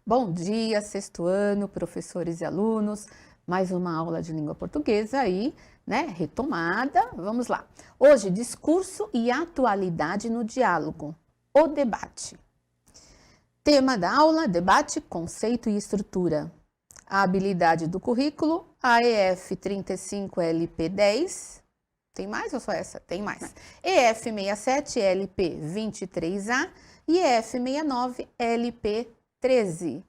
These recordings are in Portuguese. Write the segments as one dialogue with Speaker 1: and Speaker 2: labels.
Speaker 1: Bom dia, sexto ano, professores e alunos. Mais uma aula de língua portuguesa aí, né? Retomada. Vamos lá. Hoje, discurso e atualidade no diálogo. O debate. Tema da aula, debate, conceito e estrutura. A habilidade do currículo, AEF 35LP10. Tem mais ou só essa? Tem mais. EF 67LP 23A e EF 69LP13.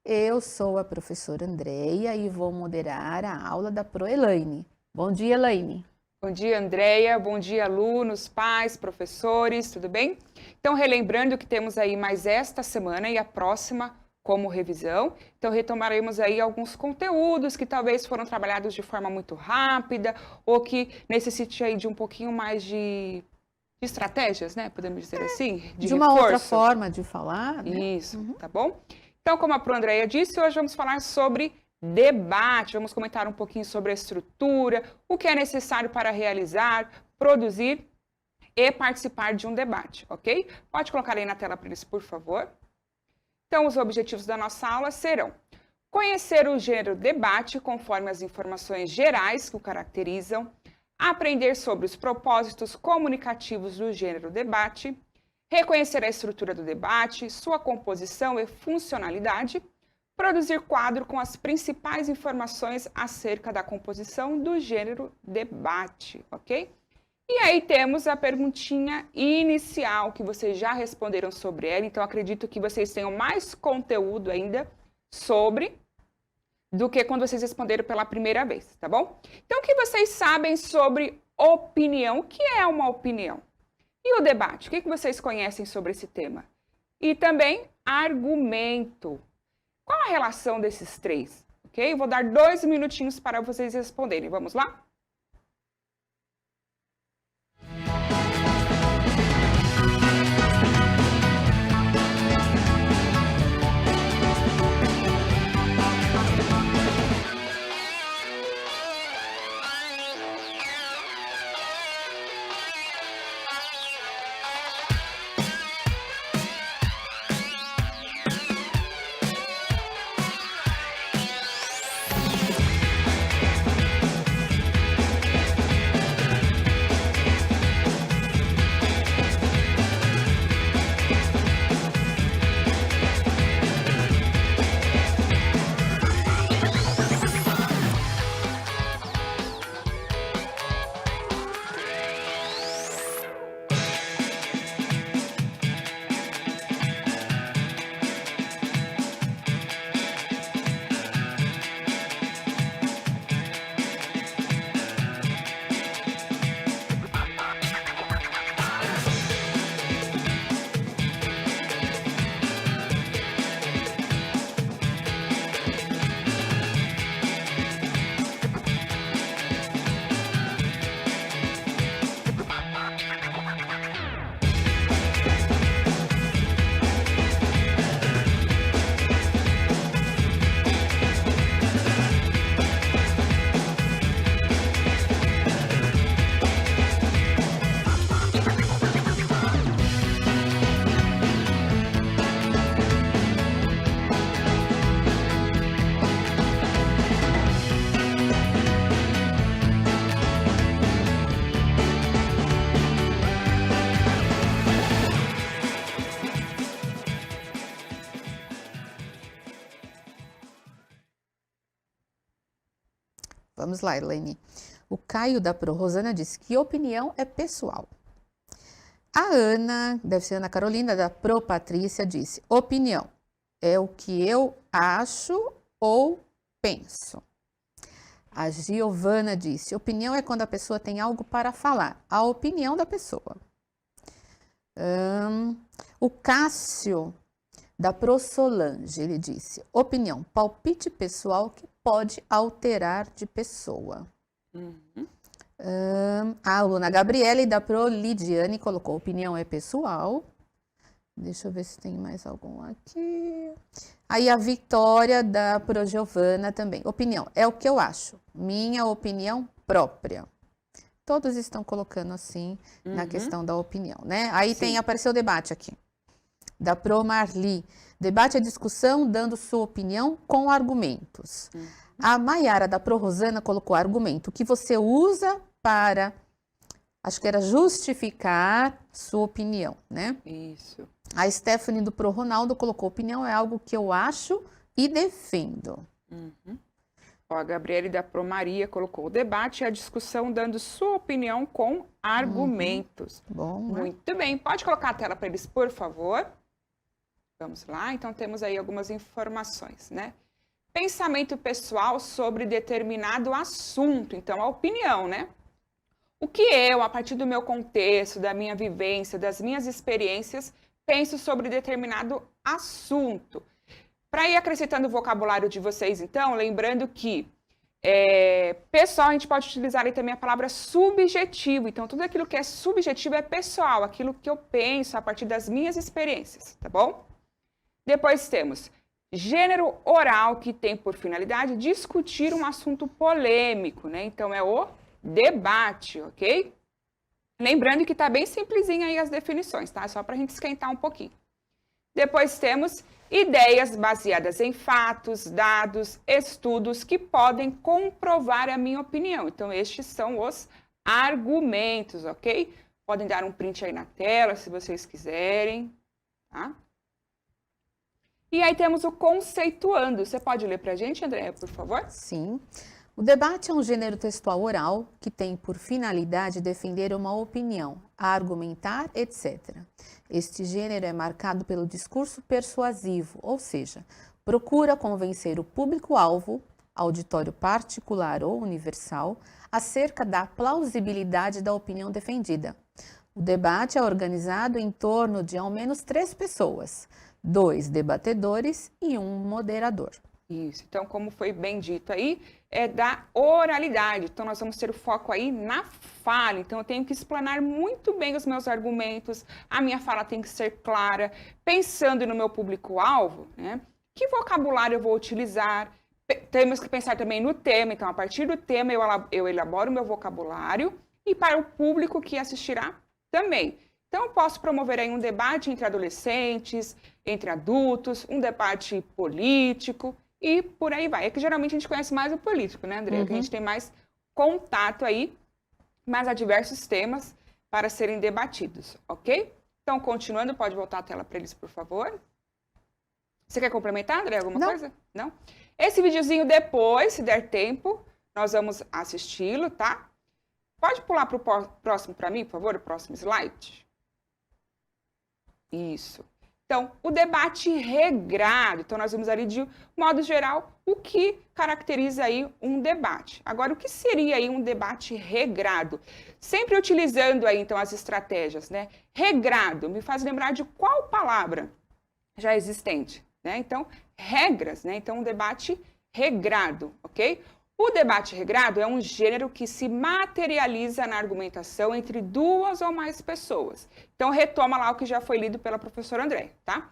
Speaker 1: Eu sou a professora Andreia e vou moderar a aula da Pro Elaine. Bom dia, Elaine.
Speaker 2: Bom dia, Andreia. Bom dia, alunos, pais, professores, tudo bem? Então, relembrando que temos aí mais esta semana e a próxima como revisão. Então, retomaremos aí alguns conteúdos que talvez foram trabalhados de forma muito rápida ou que necessite aí de um pouquinho mais de estratégias, né? Podemos dizer assim?
Speaker 1: De uma outra forma de falar, né?
Speaker 2: Isso, tá bom? Então, como a Pro Andreia disse, hoje vamos falar sobre debate. Vamos comentar um pouquinho sobre a estrutura, o que é necessário para realizar, produzir e participar de um debate, ok? Pode colocar aí na tela para eles, por favor. Então, os objetivos da nossa aula serão conhecer o gênero debate conforme as informações gerais que o caracterizam, aprender sobre os propósitos comunicativos do gênero debate, reconhecer a estrutura do debate, sua composição e funcionalidade, produzir quadro com as principais informações acerca da composição do gênero debate, ok? E aí temos a perguntinha inicial, que vocês já responderam sobre ela, então acredito que vocês tenham mais conteúdo ainda sobre do que quando vocês responderam pela primeira vez, tá bom? Então, o que vocês sabem sobre opinião? O que é uma opinião? E o debate? O que vocês conhecem sobre esse tema? E também argumento. Qual a relação desses três? Ok? Eu vou dar 2 minutinhos para vocês responderem. Vamos lá?
Speaker 1: Vamos lá, Elaine. O Caio da Pro Rosana disse que opinião é pessoal. A Ana, deve ser Ana Carolina, da Pro Patrícia, disse: opinião é o que eu acho ou penso. A Giovana disse: opinião é quando a pessoa tem algo para falar, a opinião da pessoa. O Cássio, da Pro Solange, ele disse: opinião, palpite pessoal que pode alterar de pessoa. A aluna Gabriele, da Pro Lidiane, colocou: opinião é pessoal. Deixa eu ver se tem mais algum aqui. Aí a Vitória da Progiovana também. Opinião, é o que eu acho. Minha opinião própria. Todos estão colocando assim na questão da opinião, né? Aí apareceu o debate aqui. Da Pro Marli. Debate é discussão dando sua opinião com argumentos. A Maiara da Pro Rosana colocou argumento que você usa para, acho que era justificar sua opinião, né?
Speaker 2: Isso.
Speaker 1: A Stephanie do Pro Ronaldo colocou opinião é algo que eu acho e defendo.
Speaker 2: Ó, a Gabriele da Pro Maria colocou o debate e a discussão dando sua opinião com argumentos.
Speaker 1: Bom, né?
Speaker 2: Muito bem. Pode colocar a tela para eles, por favor? Vamos lá. Então, temos aí algumas informações, né? Pensamento pessoal sobre determinado assunto. Então, a opinião, né? O que eu, a partir do meu contexto, da minha vivência, das minhas experiências, penso sobre determinado assunto. Para ir acrescentando o vocabulário de vocês, então, lembrando que pessoal, a gente pode utilizar aí também a palavra subjetivo. Então, tudo aquilo que é subjetivo é pessoal, aquilo que eu penso a partir das minhas experiências, tá bom? Depois temos gênero oral, que tem por finalidade discutir um assunto polêmico, né? Então, é o debate, ok? Lembrando que tá bem simplesinho aí as definições, tá? Só para a gente esquentar um pouquinho. Depois temos ideias baseadas em fatos, dados, estudos que podem comprovar a minha opinião. Então, estes são os argumentos, ok? Podem dar um print aí na tela, se vocês quiserem, tá? E aí temos o conceituando. Você pode ler para a gente, Andréia, por favor?
Speaker 1: Sim. O debate é um gênero textual oral que tem por finalidade defender uma opinião, argumentar, etc. Este gênero é marcado pelo discurso persuasivo, ou seja, procura convencer o público-alvo, auditório particular ou universal, acerca da plausibilidade da opinião defendida. O debate é organizado em torno de ao menos 3 pessoas, 2 debatedores e 1 moderador.
Speaker 2: Isso, então como foi bem dito aí, é da oralidade. Então nós vamos ter o foco aí na fala. Então eu tenho que explanar muito bem os meus argumentos, a minha fala tem que ser clara, pensando no meu público-alvo, né? Que vocabulário eu vou utilizar? Temos que pensar também no tema. Então a partir do tema eu elaboro o meu vocabulário e para o público que assistirá também. Então, eu posso promover aí um debate entre adolescentes, entre adultos, um debate político e por aí vai. É que geralmente a gente conhece mais o político, né, André? Que a gente tem mais contato aí, mas há diversos temas para serem debatidos, ok? Então, continuando, pode voltar a tela para eles, por favor. Você quer complementar, André, alguma coisa? Não? Esse videozinho depois, se der tempo, nós vamos assisti-lo, tá? Pode pular para o próximo para mim, por favor, o próximo slide. Isso. Então, o debate regrado. Então, nós vimos ali, de modo geral, o que caracteriza aí um debate. Agora, o que seria aí um debate regrado? Sempre utilizando aí, então, as estratégias, né? Regrado me faz lembrar de qual palavra já existente, né? Então, regras, né? Então, um debate regrado, ok? O debate regrado é um gênero que se materializa na argumentação entre 2 ou mais pessoas. Então, retoma lá o que já foi lido pela professora André, tá?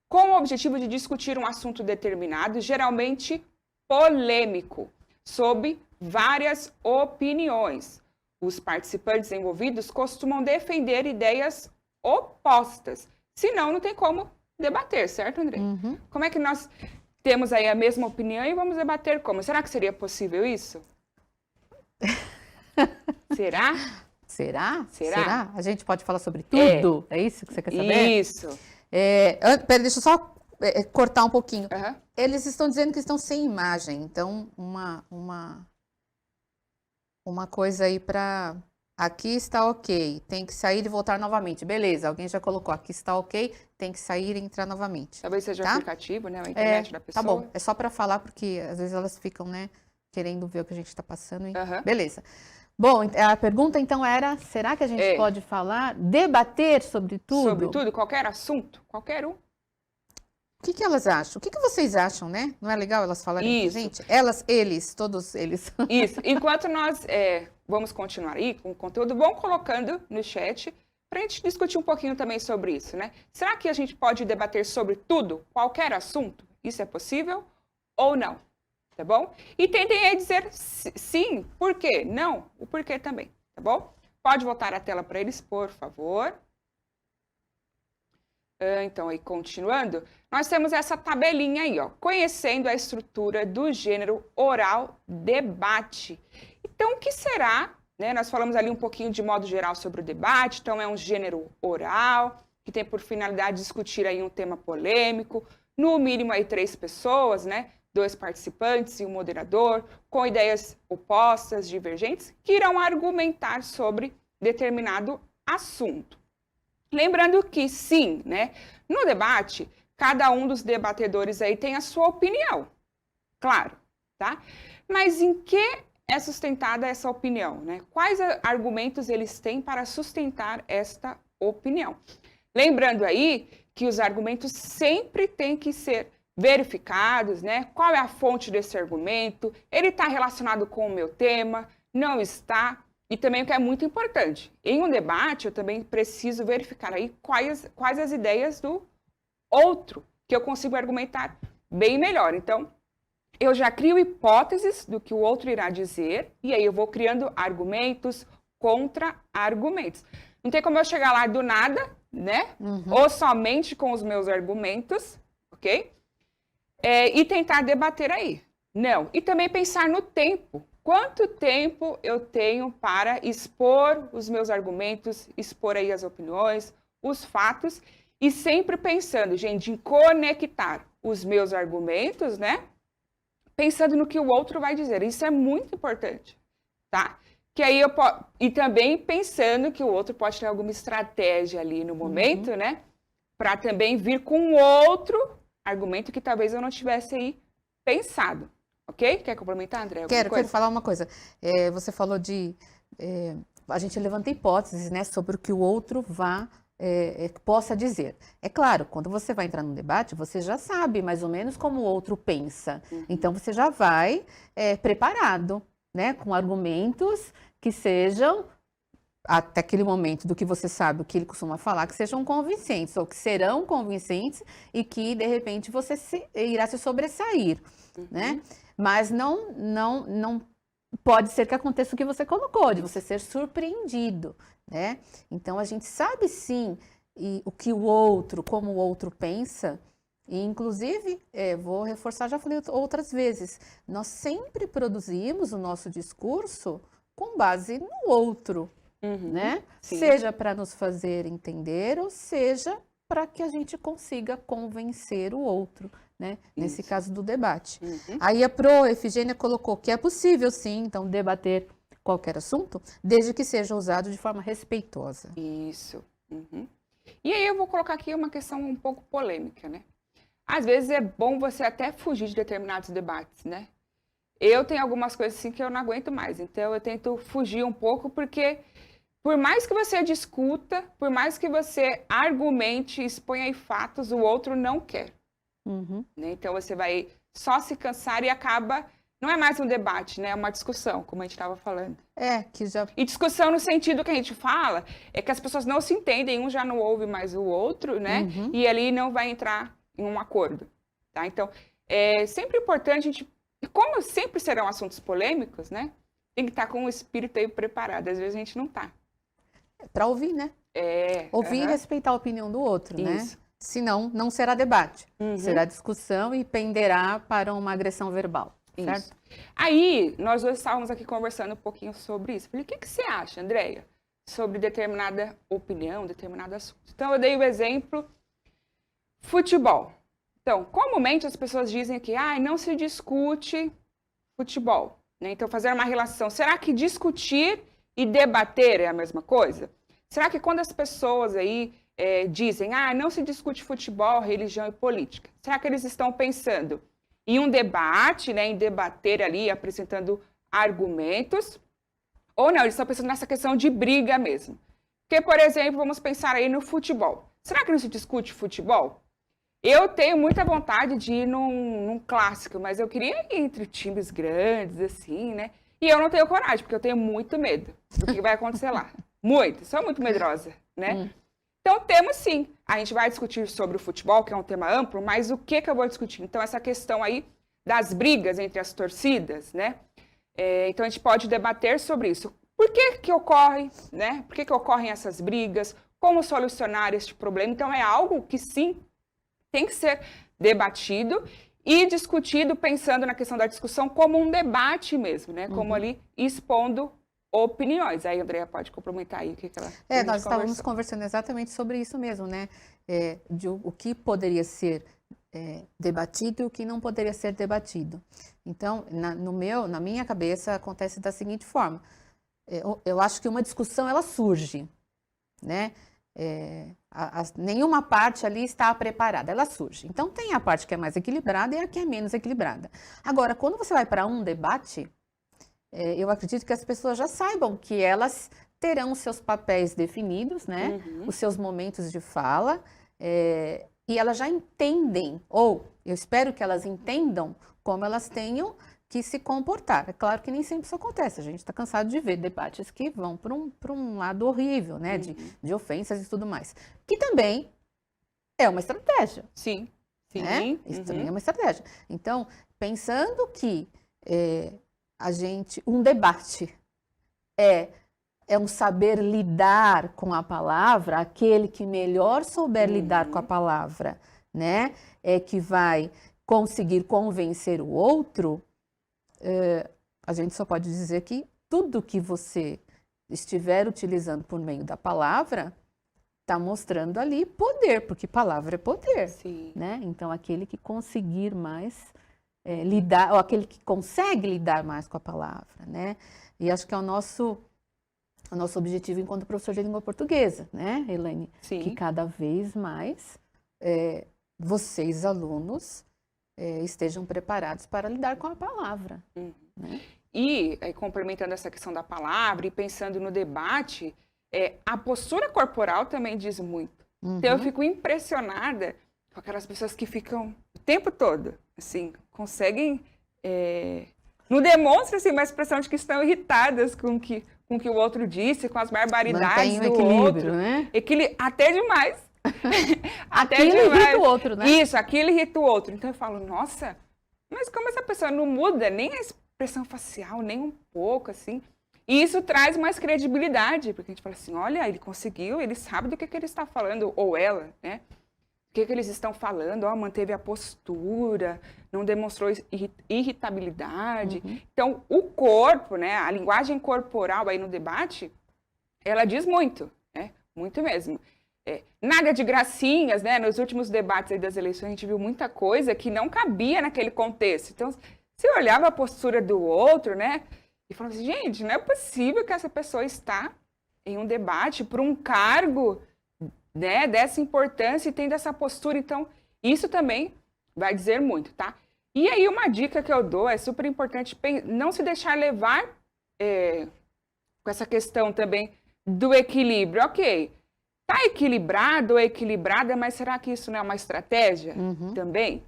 Speaker 2: Com o objetivo de discutir um assunto determinado, geralmente polêmico, sob várias opiniões. Os participantes envolvidos costumam defender ideias opostas. Senão, não tem como debater, certo, André? Como é que nós temos aí a mesma opinião e vamos debater como? Será que seria possível isso? Será?
Speaker 1: Será? A gente pode falar sobre tudo? É isso que você quer saber?
Speaker 2: Isso.
Speaker 1: Peraí, deixa eu só cortar um pouquinho. Eles estão dizendo que estão sem imagem. Então, uma coisa aí para... Aqui está ok, tem que sair e voltar novamente. Beleza, alguém já colocou, aqui está ok, tem que sair e entrar novamente.
Speaker 2: Talvez seja o aplicativo, né? A internet da pessoa.
Speaker 1: Tá bom, é só para falar, porque às vezes elas ficam, né, querendo ver o que a gente está passando. Beleza. Bom, a pergunta então era, será que a gente pode falar, debater sobre tudo?
Speaker 2: Sobre tudo, qualquer assunto, qualquer um.
Speaker 1: O que elas acham? O que vocês acham, né? Não é legal elas falarem com a gente? Elas, eles, todos eles.
Speaker 2: Isso. Enquanto nós vamos continuar aí com o conteúdo, vão colocando no chat para a gente discutir um pouquinho também sobre isso, né? Será que a gente pode debater sobre tudo, qualquer assunto? Isso é possível ou não? Tá bom? E tentem aí dizer sim, por quê? Não, o porquê também, tá bom? Pode voltar a tela para eles, por favor. Então, aí continuando, nós temos essa tabelinha aí, ó, conhecendo a estrutura do gênero oral debate. Então, o que será, né? Nós falamos ali um pouquinho de modo geral sobre o debate, então é um gênero oral, que tem por finalidade discutir aí um tema polêmico, no mínimo aí 3 pessoas, né? 2 participantes e um moderador, com ideias opostas, divergentes, que irão argumentar sobre determinado assunto. Lembrando que sim, né? No debate, cada um dos debatedores aí tem a sua opinião, claro, tá? Mas em que é sustentada essa opinião, né? Quais argumentos eles têm para sustentar esta opinião? Lembrando aí que os argumentos sempre têm que ser verificados, né? Qual é a fonte desse argumento? Ele está relacionado com o meu tema? Não está? E também o que é muito importante, em um debate eu também preciso verificar aí quais as ideias do outro, que eu consigo argumentar bem melhor. Então, eu já crio hipóteses do que o outro irá dizer, e aí eu vou criando argumentos, contra-argumentos. Não tem como eu chegar lá do nada, né? Ou somente com os meus argumentos, ok? E tentar debater aí. Não. E também pensar no tempo. Quanto tempo eu tenho para expor os meus argumentos, expor aí as opiniões, os fatos, e sempre pensando, gente, em conectar os meus argumentos, né? Pensando no que o outro vai dizer. Isso é muito importante, tá? Que aí e também pensando que o outro pode ter alguma estratégia ali no momento, né? Para também vir com outro argumento que talvez eu não tivesse aí pensado. Ok? Quer complementar, André?
Speaker 1: Quero falar uma coisa. Você falou de... a gente levanta hipóteses, né, sobre o que o outro possa dizer. É claro, quando você vai entrar num debate, você já sabe mais ou menos como o outro pensa. Então, você já vai preparado, né, com argumentos que sejam, até aquele momento do que você sabe, o que ele costuma falar, que sejam convincentes, ou que serão convincentes e que, de repente, você irá se sobressair, né? Mas não pode ser que aconteça o que você colocou, de você ser surpreendido, né? Então, a gente sabe, sim, o que o outro, como o outro pensa, e, inclusive, vou reforçar, já falei outras vezes, nós sempre produzimos o nosso discurso com base no outro, né?
Speaker 2: Sim.
Speaker 1: Seja para nos fazer entender, ou seja para que a gente consiga convencer o outro, né? Nesse caso do debate. Aí a Efigênia colocou que é possível, sim, então, debater qualquer assunto, desde que seja usado de forma respeitosa.
Speaker 2: Isso. E aí eu vou colocar aqui uma questão um pouco polêmica, né? Às vezes é bom você até fugir de determinados debates, né? Eu tenho algumas coisas assim que eu não aguento mais, então eu tento fugir um pouco, porque por mais que você discuta, por mais que você argumente, exponha aí fatos, o outro não quer. Né? Então você vai só se cansar e acaba... Não é mais um debate, né? É uma discussão, como a gente estava falando. E discussão no sentido que a gente fala é que as pessoas não se entendem, um já não ouve mais o outro, né? E ali não vai entrar em um acordo, tá? Então, é sempre importante a gente... Como sempre serão assuntos polêmicos, né? Tem que estar com o espírito aí preparado. Às vezes a gente não tá.
Speaker 1: Para ouvir, né? Ouvir e respeitar a opinião do outro, né? Senão, não será debate. Será discussão e penderá para uma agressão verbal. Certo?
Speaker 2: Isso. Aí, nós dois estávamos aqui conversando um pouquinho sobre isso. Falei, o que você acha, Andréia, sobre determinada opinião, determinado assunto? Então, eu dei o exemplo futebol. Então, comumente as pessoas dizem que não se discute futebol. Né? Então, fazer uma relação. Será que discutir e debater é a mesma coisa? Será que quando as pessoas aí dizem, não se discute futebol, religião e política, será que eles estão pensando em um debate, né, em debater ali, apresentando argumentos, ou não, eles estão pensando nessa questão de briga mesmo? Porque, por exemplo, vamos pensar aí no futebol. Será que não se discute futebol? Eu tenho muita vontade de ir num clássico, mas eu queria ir entre times grandes, assim, né? E eu não tenho coragem, porque eu tenho muito medo do que vai acontecer lá. Muito, sou muito medrosa, né? Então, temos sim. A gente vai discutir sobre o futebol, que é um tema amplo, mas o que eu vou discutir? Então, essa questão aí das brigas entre as torcidas, né? Então, a gente pode debater sobre isso. Por que ocorre, né? Por que ocorrem essas brigas? Como solucionar este problema? Então, é algo que, sim, tem que ser debatido e discutido pensando na questão da discussão como um debate mesmo, né? Como ali expondo opiniões. Aí, Andrea, pode complementar aí o que ela...
Speaker 1: Nós estávamos conversando exatamente sobre isso mesmo, né? De o que poderia ser debatido e o que não poderia ser debatido. Então, na minha cabeça, acontece da seguinte forma. Eu acho que uma discussão, ela surge, né? Nenhuma parte ali está preparada, ela surge. Então, tem a parte que é mais equilibrada e a que é menos equilibrada. Agora, quando você vai para um debate, eu acredito que as pessoas já saibam que elas terão os seus papéis definidos, né? Os seus momentos de fala, e elas já entendem, ou eu espero que elas entendam como elas tenham que se comportar. É claro que nem sempre isso acontece, a gente está cansado de ver debates que vão para um lado horrível, né? De ofensas e tudo mais. Que também é uma estratégia.
Speaker 2: Sim, sim.
Speaker 1: Né? Isso também é uma estratégia. Então, pensando que um debate é um saber lidar com a palavra, aquele que melhor souber lidar com a palavra, né? É que vai conseguir convencer o outro. A gente só pode dizer que tudo que você estiver utilizando por meio da palavra está mostrando ali poder, porque palavra é poder.
Speaker 2: Sim.
Speaker 1: Né? Então, aquele que conseguir mais lidar, ou aquele que consegue lidar mais com a palavra, né? E acho que é o nosso objetivo enquanto professor de língua portuguesa, né, Elaine?
Speaker 2: Sim.
Speaker 1: Que cada vez mais vocês, alunos, estejam preparados para lidar com a palavra. Né?
Speaker 2: E, complementando essa questão da palavra e pensando no debate, a postura corporal também diz muito. Então, eu fico impressionada com aquelas pessoas que ficam o tempo todo, assim, conseguem... não demonstram, assim, uma expressão de que estão irritadas com o que o outro disse, com as barbaridades do outro.
Speaker 1: Né?
Speaker 2: Até demais.
Speaker 1: Aquilo irrita o outro, né?
Speaker 2: Isso, aquilo irrita o outro. Então eu falo, nossa, mas como essa pessoa não muda nem a expressão facial, nem um pouco, assim. E isso traz mais credibilidade, porque a gente fala assim, olha, ele conseguiu, ele sabe do que ele está falando, ou ela, né? O que eles estão falando, manteve a postura, não demonstrou irritabilidade. Então, o corpo, né, a linguagem corporal aí no debate, ela diz muito, né? Muito mesmo. Nada de gracinhas, né? Nos últimos debates aí das eleições, a gente viu muita coisa que não cabia naquele contexto. Então, se olhava a postura do outro, né? E falava assim, gente, não é possível que essa pessoa está em um debate por um cargo, né, dessa importância e tendo essa postura. Então, isso também vai dizer muito, tá? E aí, uma dica que eu dou, é super importante não se deixar levar com essa questão também do equilíbrio. Ok, tá equilibrado ou equilibrada, mas será que isso não é uma estratégia também?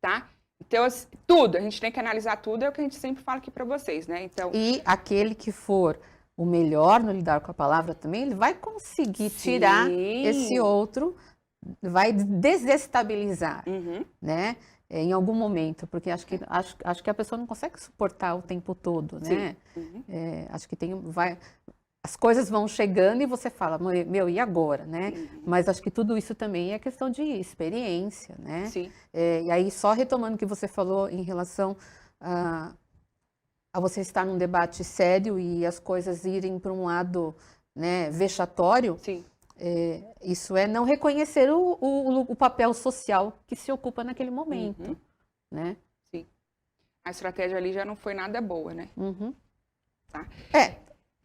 Speaker 2: Tá? Então, tudo, a gente tem que analisar tudo, é o que a gente sempre fala aqui para vocês, né? Então...
Speaker 1: E aquele que for o melhor no lidar com a palavra também, ele vai conseguir tirar esse outro, vai desestabilizar, né? Em algum momento, porque acho que a pessoa não consegue suportar o tempo todo, né? Acho que as coisas vão chegando e você fala, meu, e agora, né? Mas acho que tudo isso também é questão de experiência, né?
Speaker 2: Sim.
Speaker 1: E aí, só retomando o que você falou em relação a você estar num debate sério e as coisas irem para um lado, né, vexatório,
Speaker 2: Sim.
Speaker 1: Isso é não reconhecer o papel social que se ocupa naquele momento, né?
Speaker 2: Sim. A estratégia ali já não foi nada boa, né? Tá.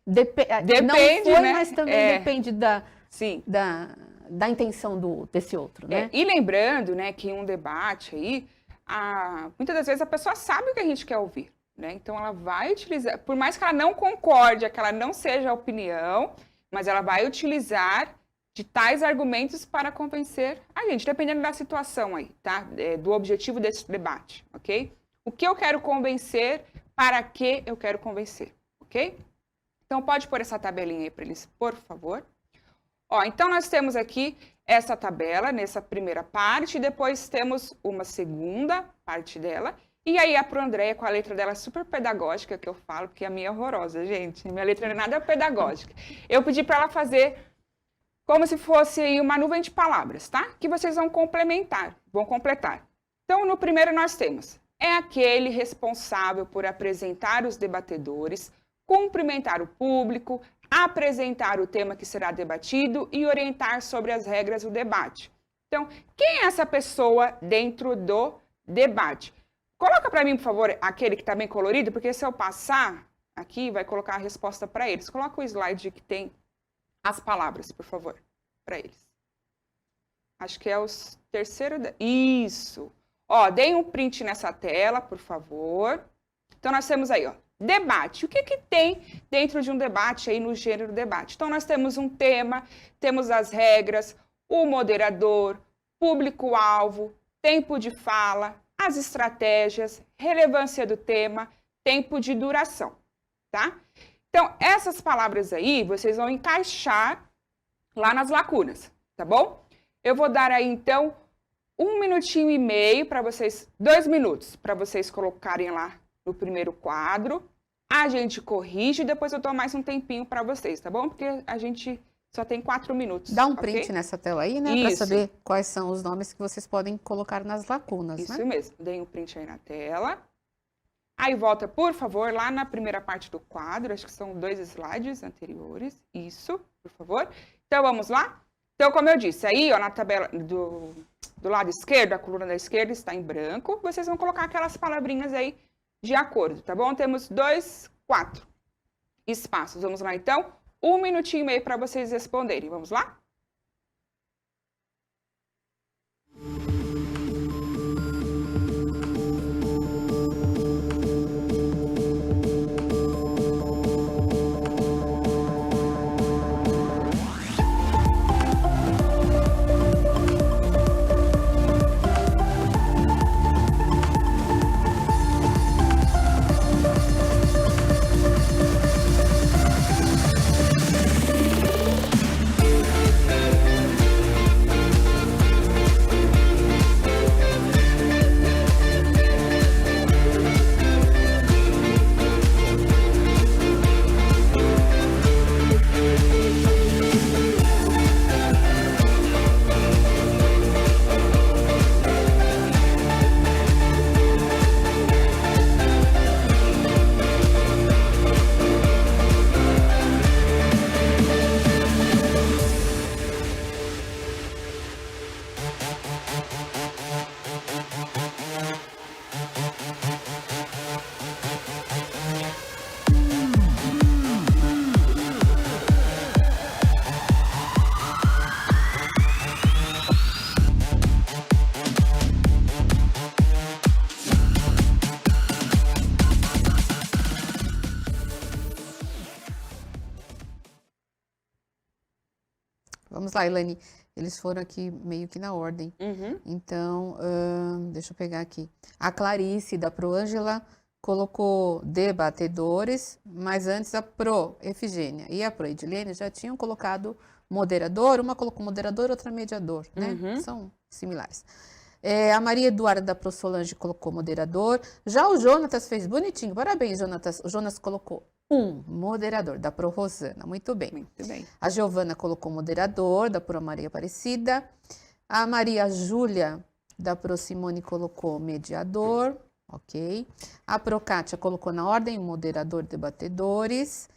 Speaker 1: Depende, não foi, né? Mas também depende da intenção desse outro, né?
Speaker 2: E lembrando, né, que em um debate aí, muitas das vezes a pessoa sabe o que a gente quer ouvir, né? Então ela vai utilizar, por mais que ela não concorde, que ela não seja a opinião, mas ela vai utilizar de tais argumentos para convencer a gente, dependendo da situação aí, tá? Do objetivo desse debate, ok? O que eu quero convencer, para que eu quero convencer, ok? Então, pode pôr essa tabelinha aí para eles, por favor. Ó, então nós temos aqui essa tabela nessa primeira parte, depois temos uma segunda parte dela, e aí a Pro Andréia, com a letra dela super pedagógica, que eu falo, porque a minha é horrorosa, gente. Minha letra não é nada pedagógica. Eu pedi para ela fazer como se fosse aí uma nuvem de palavras, tá? Que vocês vão complementar, vão completar. Então, no primeiro nós temos: é aquele responsável por apresentar os debatedores, cumprimentar o público, apresentar o tema que será debatido e orientar sobre as regras do debate. Então, quem é essa pessoa dentro do debate? Coloca para mim, por favor, aquele que está bem colorido, porque se eu passar aqui, vai colocar a resposta para eles. Coloca o slide que tem as palavras, por favor, para eles. Acho que é o terceiro. Isso. Ó, deem um print nessa tela, por favor. Então, nós temos aí, ó, debate. O que que tem dentro de um debate aí no gênero debate? Então, nós temos um tema, temos as regras, o moderador, público-alvo, tempo de fala, as estratégias, relevância do tema, tempo de duração, tá? Então, essas palavras aí, vocês vão encaixar lá nas lacunas, tá bom? Eu vou dar aí, então, 1 minutinho e meio para vocês, 2 minutos, para vocês colocarem lá no primeiro quadro. A gente corrige e depois eu dou mais um tempinho para vocês, tá bom? Porque a gente só tem 4 minutos.
Speaker 1: Dá um print nessa tela aí, né? Para
Speaker 2: Isso.
Speaker 1: saber quais são os nomes que vocês podem colocar nas lacunas,
Speaker 2: Isso
Speaker 1: né?
Speaker 2: mesmo. Deem um print aí na tela. Aí volta, por favor, lá na primeira parte do quadro. Acho que são 2 slides anteriores. Isso, por favor. Então, vamos lá? Então, como eu disse, aí, ó, na tabela do lado esquerdo, a coluna da esquerda está em branco. Vocês vão colocar aquelas palavrinhas aí de acordo, tá bom? Temos 2, 4 espaços. Vamos lá, então? 1 minutinho e meio para vocês responderem. Vamos lá?
Speaker 1: Vamos lá, Elaine. Eles foram aqui meio que na ordem.
Speaker 2: Uhum.
Speaker 1: Então, deixa eu pegar aqui. A Clarice, da Proângela, colocou debatedores, mas antes a Pro Efigênia e a Pro Edilene já tinham colocado moderador. Uma colocou moderador, outra mediador, né?
Speaker 2: Uhum.
Speaker 1: São similares. A Maria Eduarda da Pro Solange colocou moderador. Já o Jonatas fez bonitinho. Parabéns, Jonatas. O Jonas colocou moderador, da Pro Rosana. Muito bem.
Speaker 2: Muito bem.
Speaker 1: A Giovana colocou moderador, da Pro Maria Aparecida. A Maria Júlia, da Pro Simone, colocou mediador. Ok. A Pro Kátia colocou na ordem moderador, debatedores.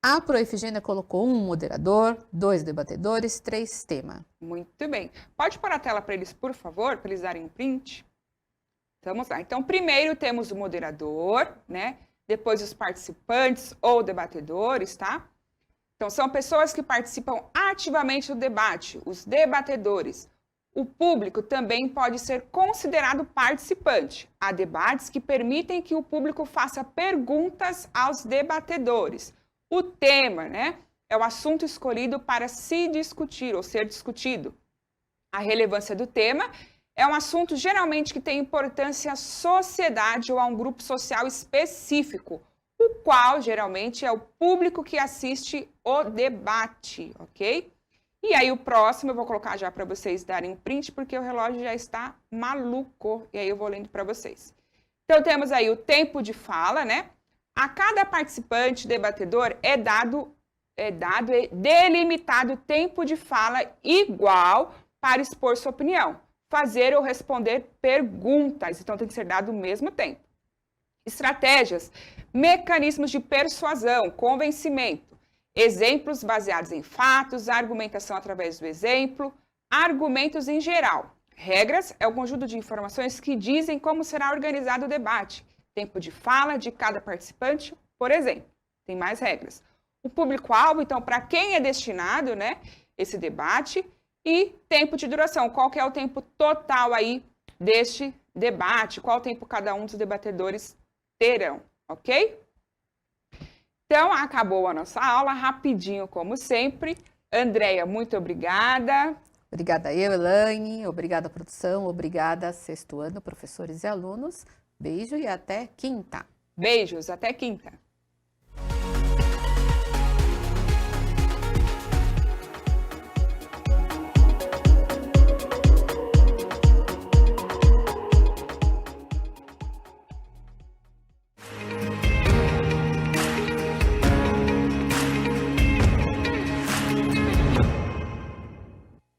Speaker 1: A Pro Efigênia colocou moderador, 2 debatedores, 3 tema.
Speaker 2: Muito bem. Pode pôr a tela para eles, por favor, para eles darem um print? Vamos lá. Então, primeiro temos o moderador, né? Depois os participantes ou debatedores, tá? Então, são pessoas que participam ativamente do debate, os debatedores. O público também pode ser considerado participante. Há debates que permitem que o público faça perguntas aos debatedores. O tema, né, é o assunto escolhido para se discutir ou ser discutido. A relevância do tema é um assunto geralmente que tem importância à sociedade ou a um grupo social específico, o qual geralmente é o público que assiste o debate, ok? E aí o próximo eu vou colocar já para vocês darem um print, porque o relógio já está maluco. E aí eu vou lendo para vocês. Então temos aí o tempo de fala, né? A cada participante debatedor é dado delimitado tempo de fala igual para expor sua opinião, fazer ou responder perguntas. Então tem que ser dado o mesmo tempo. Estratégias, mecanismos de persuasão, convencimento, exemplos baseados em fatos, argumentação através do exemplo, argumentos em geral. Regras é o conjunto de informações que dizem como será organizado o debate. Tempo de fala de cada participante, por exemplo. Tem mais regras. O público-alvo, então, para quem é destinado, né, esse debate. E tempo de duração, qual que é o tempo total aí deste debate, qual tempo cada um dos debatedores terão, ok? Então, acabou a nossa aula, rapidinho como sempre. Andréia, muito obrigada.
Speaker 1: Obrigada eu, Elaine, obrigada produção, obrigada sexto ano, professores e alunos. Beijo e até quinta.
Speaker 2: Beijos, até quinta.